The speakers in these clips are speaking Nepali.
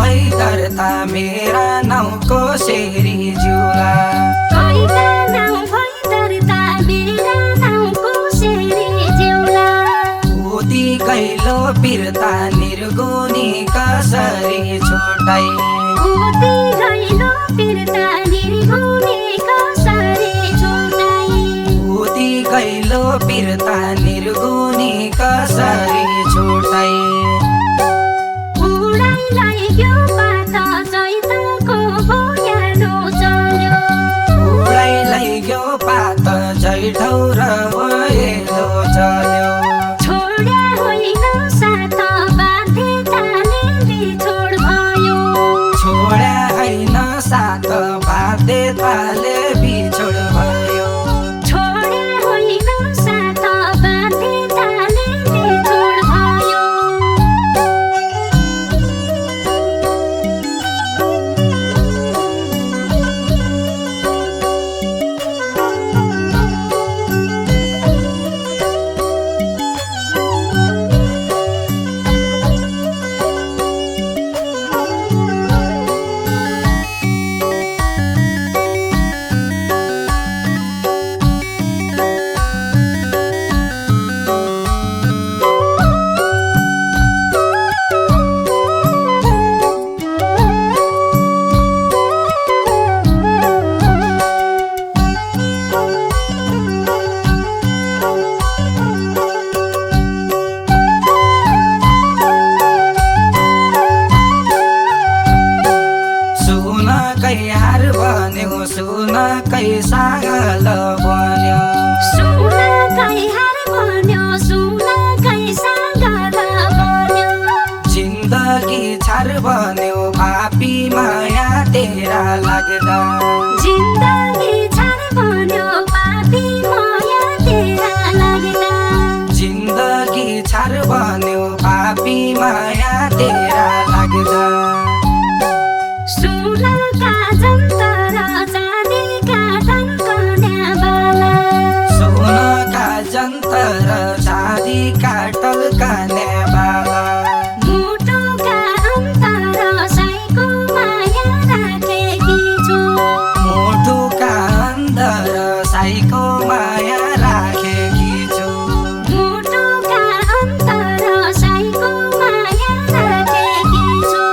दर्ता मेरा नाउँको सेरी जुला कैका नाउँ भई दर्ता मेरा नाउँको सेरी जिउला उदी कैलो बिर्ता निर्गुनी कसरी छुटाई उदी गइलो बिर्ता निर्गुनी कसरी छुटाई उदी कैलो बिर्ता निर्गुनी कसरी छुटाई उडाइलाई यो पात चैतको भोयालो चल्यो उडाइलाई यो पात जैठौ र भएलो चल्यो छोड्या होइन साथ बाध्यताले बिछोड भयो छोड्या होइन साथ बाध्यताले बिछोड भयो छोड्या होइन साथ बाध्यताले बिछोड भयो हार बन्यो सुनकै सागल बन्यो सुनकै हार बन्यो सुनकै सागल बन्यो जिन्दगी छार बन्यो पापी माया तेरा लाग्दा जिन्दगी छार बन्यो पापी माया तेरा लाग्दा जिन्दगी छार बन्यो पापी माया तेरा लाग्दा सुनका जन्तर चाँदीका टन्कन्या बाला सुनका जन्तर चाँदी काटल कान्या बाला मुटुका अन्तर साईको माया राखेकी छु मुटुका अन्तर साईको माया राखेकी छु मुटुका अन्तर साईको माया राखेकी छु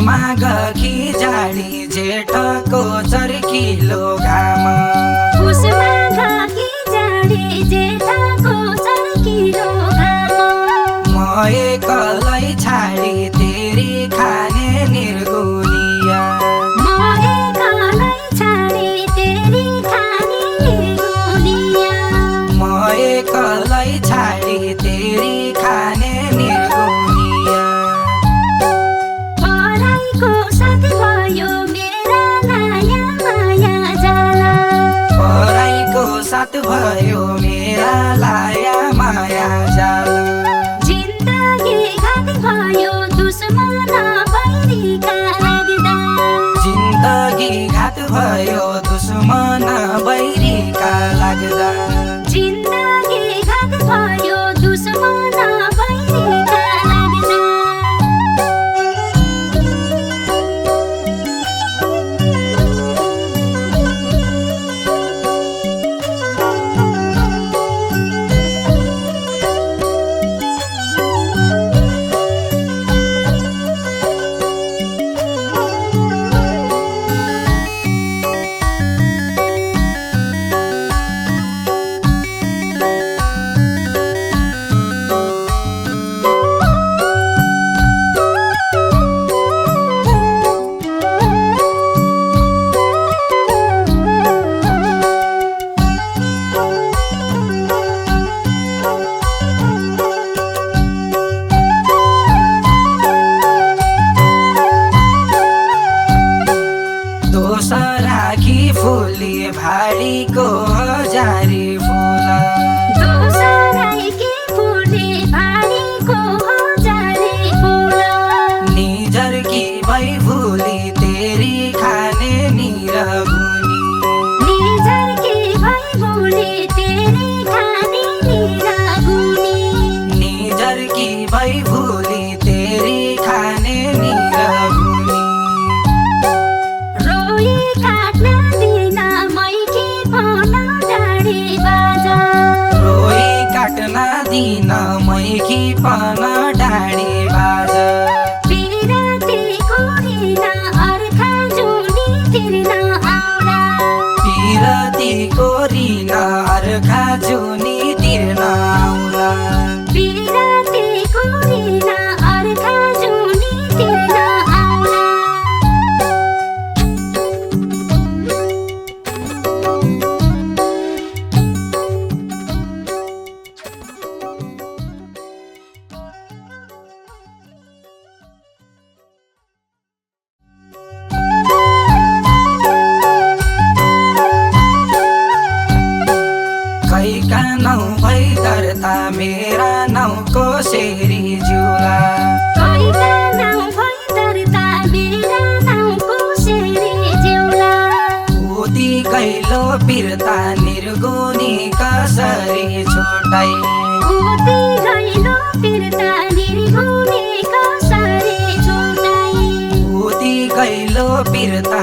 माघकी जाडी जेठको चर्किलो घाम माघकी जाडी जेठको चर्किलो घाम म एकलै छाडी तेरी खाने निर्गुनिया म एकलै छाडी तेरी खाने निर्गुनिया म एकलै छाडी तेरी खाने निर्गुनिया पराईको साथ भयो मेरा नयाँ माया जाला पराईको साथ भयो मेरा लाया माया जाला जिन्दगी घात भयो दुश्मन बैरीका लाग्दा जिन्दगी घात भयो दुश्मन बैरीका लाग्दा जिन्दगी घात भयो दुश्मन बैरीका लाग्दा भाडीको हजारी फुल दोसराई के फुले भाडीको हजारी फुल निजरकी भई भुली तेरी खाने निरगुनी निजरकी भई भुली तेरी खाने निरगुनी निजरकी भई भुली तेरी खाने निरगुनी रोई काट्न दिन मैकी पन डाँडे बाजा रोई काट्न दिन मैकी पन डाँडे बाजा पिरतीको ऋण अर्खा जुनी तिर्न आउला पिरतीको ऋण अर्खा जुनी तिर्न आउला पिरतीको ऋण अर्खा जुनी तिर्न आउला कैका नौ भई दर्ता मेरा नौको सेरी जुला कैका नाउँ भई दर्ता मेरा नाउँको सेरी जेउला उदी कैलो पिर्ता निर्गुनी कसरी छुटाई उति गइलो फिर्ता निर्गुने कसरी छुटाई उदी कैलो पिर्ता